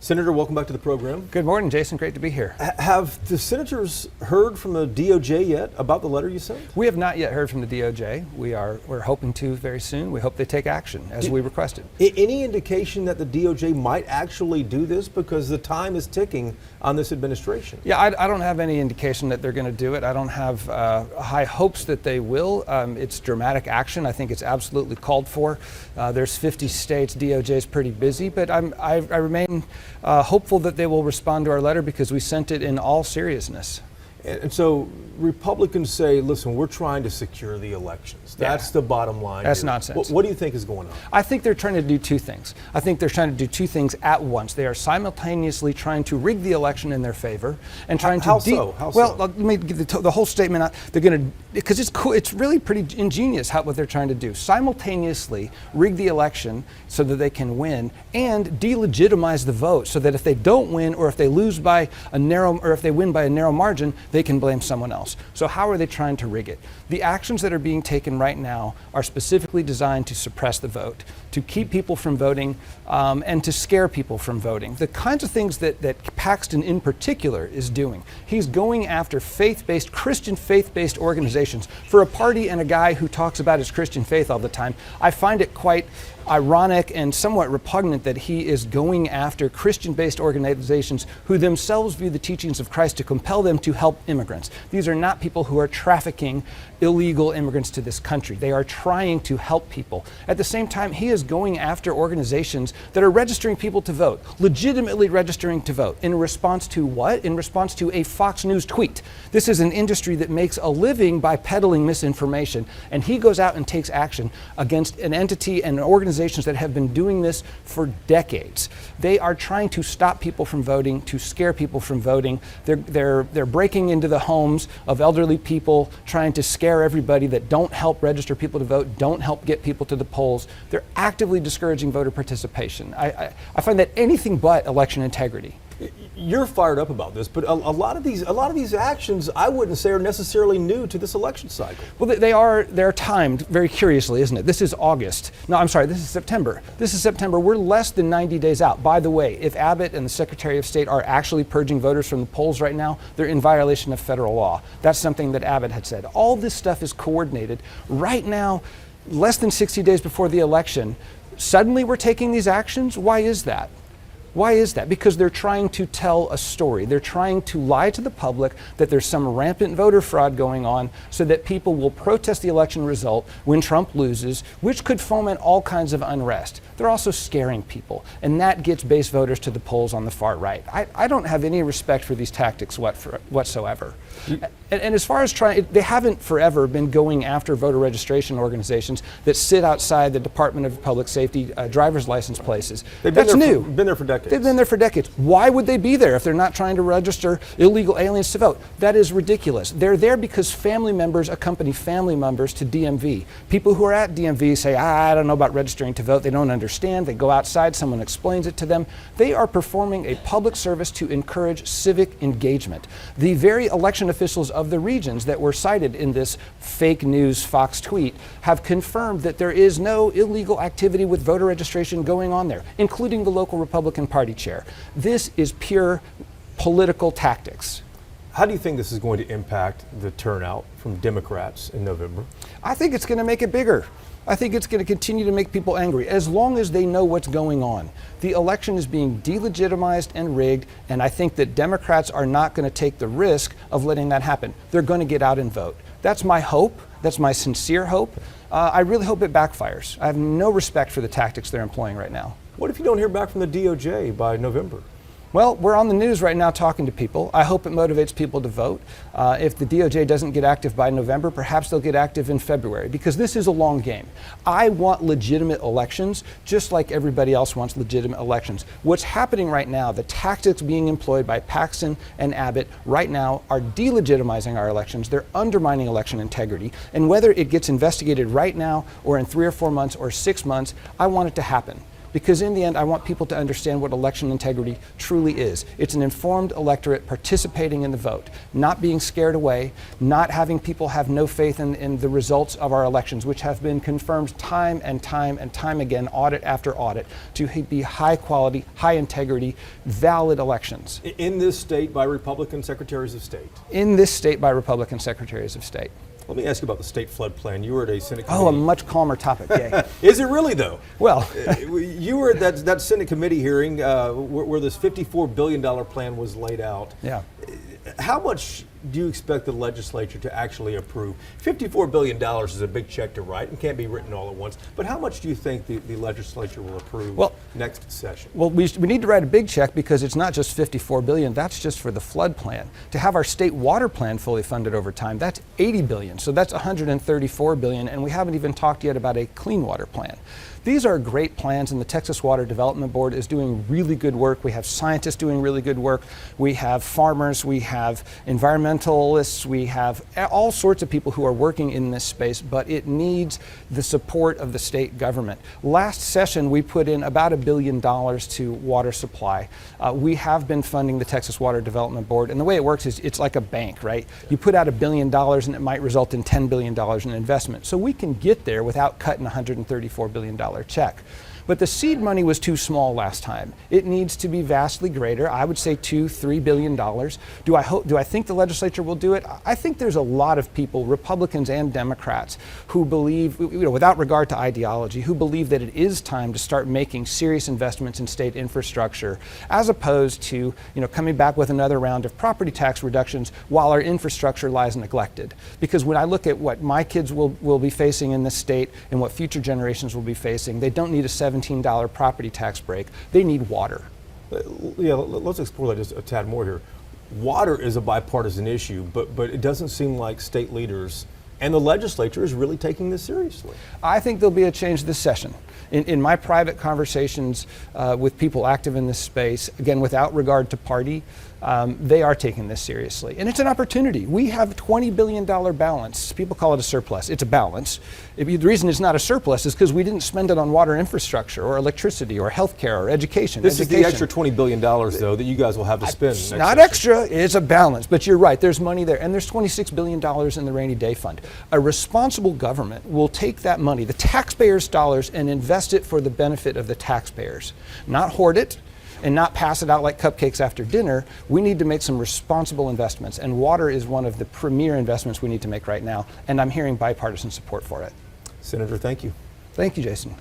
Senator, welcome back to the program. Good morning, Jason. Great to be here. Have the senators heard from the DOJ yet about the letter you sent? We have not yet heard from the DOJ. We're hoping to very soon. We hope they take action as we requested. Any indication that the DOJ might actually do this, because the time is ticking on this administration? Yeah, I don't have any indication that they're going to do it. I don't have high hopes that they will. It's dramatic action. I think it's absolutely called for. There's 50 states. DOJ is pretty busy, but I remain hopeful that they will respond to our letter because we sent it in all seriousness. And so Republicans say, listen, we're trying to secure the elections. That's the bottom line. That's here. nonsense. What do you think is going on? I think they're trying to do two things. I think they're trying to do two things at once. They are simultaneously trying to rig the election in their favor and trying to... How so? Well, let me give the whole statement out. They're going to, because it's cool, it's really pretty ingenious what they're trying to do. Simultaneously rig the election so that they can win and delegitimize the vote so that if they don't win, or if they lose by a narrow, or if they win by a narrow margin, they can blame someone else. So how are they trying to rig it? The actions that are being taken right now are specifically designed to suppress the vote, to keep people from voting, and to scare people from voting. The kinds of things that Paxton in particular is doing. He's going after faith-based, Christian faith-based organizations. For a party and a guy who talks about his Christian faith all the time, I find it quite ironic and somewhat repugnant that he is going after Christian-based organizations who themselves view the teachings of Christ to compel them to help immigrants. These are not people who are trafficking illegal immigrants to this country. They are trying to help people. At the same time, he is going after organizations that are registering people to vote, legitimately registering to vote. In response to what? In response to a Fox News tweet. This is an industry that makes a living by peddling misinformation, and he goes out and takes action against an entity and organizations that have been doing this for decades. They are trying to stop people from voting, to scare people from voting. They're breaking into the homes of elderly people, trying to scare everybody that don't help register people to vote, don't help get people to the polls. They're actively discouraging voter participation. I find that anything but election integrity. You're fired up about this, but a lot of these actions I wouldn't say are necessarily new to this election cycle. Well, they're timed very curiously, isn't it? This is August. No, I'm sorry, this is September. This is September. We're less than 90 days out. By the way, if Abbott and the Secretary of State are actually purging voters from the polls right now, they're in violation of federal law. That's something that Abbott had said. All this stuff is coordinated. Right now, less than 60 days before the election, suddenly we're taking these actions? Why is that? Why is that? Because they're trying to tell a story. They're trying to lie to the public that there's some rampant voter fraud going on so that people will protest the election result when Trump loses, which could foment all kinds of unrest. They're also scaring people, and that gets base voters to the polls on the far right. I don't have any respect for these tactics whatsoever. And as far as they haven't forever been going after voter registration organizations that sit outside the Department of Public Safety driver's license places. That's new. Been there for decades. They've been there for decades. Why would they be there if they're not trying to register illegal aliens to vote? That is ridiculous. They're there because family members accompany family members to DMV. People who are at DMV say, I don't know about registering to vote. They don't understand. They go outside, someone explains it to them. They are performing a public service to encourage civic engagement. The very election officials of the regions that were cited in this fake news Fox tweet have confirmed that there is no illegal activity with voter registration going on there, including the local Republican Party chair. This is pure political tactics. How do you think this is going to impact the turnout from Democrats in November? I think it's going to make it bigger. I think it's going to continue to make people angry as long as they know what's going on. The election is being delegitimized and rigged, and I think that Democrats are not going to take the risk of letting that happen. They're going to get out and vote. That's my hope. That's my sincere hope. I really hope it backfires. I have no respect for the tactics they're employing right now. What if you don't hear back from the DOJ by November? Well, we're on the news right now talking to people. I hope it motivates people to vote. If the DOJ doesn't get active by November, perhaps they'll get active in February, because this is a long game. I want legitimate elections, just like everybody else wants legitimate elections. What's happening right now, the tactics being employed by Paxton and Abbott right now are delegitimizing our elections. They're undermining election integrity. And whether it gets investigated right now or in 3 or 4 months or 6 months, I want it to happen. because in the end, I want people to understand what election integrity truly is. It's an informed electorate participating in the vote, not being scared away, not having people have no faith in the results of our elections, which have been confirmed time and time and time again, audit after audit, to be high quality, high integrity, valid elections. In this state by Republican secretaries of state? In this state by Republican secretaries of state. Let me ask you about the state flood plan. You were at a Senate committee. Oh, a much calmer topic, yay. Is it really, though? Well, you were at that Senate committee hearing where this $54 billion plan was laid out. yeah. How much do you expect the legislature to actually approve? $54 billion is a big check to write and can't be written all at once. But how much do you think the legislature will approve next session? Well, we need to write a big check because it's not just $54 billion, that's just for the flood plan. To have our state water plan fully funded over time, that's $80 billion. So that's $134 billion, and we haven't even talked yet about a clean water plan. These are great plans, and the Texas Water Development Board is doing really good work. We have scientists doing really good work. We have farmers, we have environmentalists, we have all sorts of people who are working in this space, but it needs the support of the state government. Last session, we put in about $1 billion to water supply. We have been funding the Texas Water Development Board, and the way it works is it's like a bank, right? You put out $1 billion and it might result in $10 billion in investment. So we can get there without cutting $134 billion check. But the seed money was too small last time. It needs to be vastly greater. I would say $2-3 billion. Do I think the legislature will do it? I think there's a lot of people, Republicans and Democrats, who believe, without regard to ideology, who believe that it is time to start making serious investments in state infrastructure, as opposed to, coming back with another round of property tax reductions while our infrastructure lies neglected. Because when I look at what my kids will be facing in this state and what future generations will be facing, they don't need a $17 property tax break. They need water. Yeah, let's explore that just a tad more here. Water is a bipartisan issue, but it doesn't seem like state leaders and the legislature is really taking this seriously. I think there'll be a change this session. In my private conversations with people active in this space, again, without regard to party, they are taking this seriously. And it's an opportunity. We have a $20 billion balance. People call it a surplus. It's a balance. The reason it's not a surplus is because we didn't spend it on water infrastructure or electricity or healthcare or education. This is the extra $20 billion, though, that you guys will have to spend. It's not extra, it's a balance. But you're right, there's money there. And there's $26 billion in the rainy day fund. A responsible government will take that money, the taxpayers' dollars, and invest it for the benefit of the taxpayers. Not hoard it and not pass it out like cupcakes after dinner. We need to make some responsible investments, and water is one of the premier investments we need to make right now, and I'm hearing bipartisan support for it. Senator, thank you. Thank you, Jason.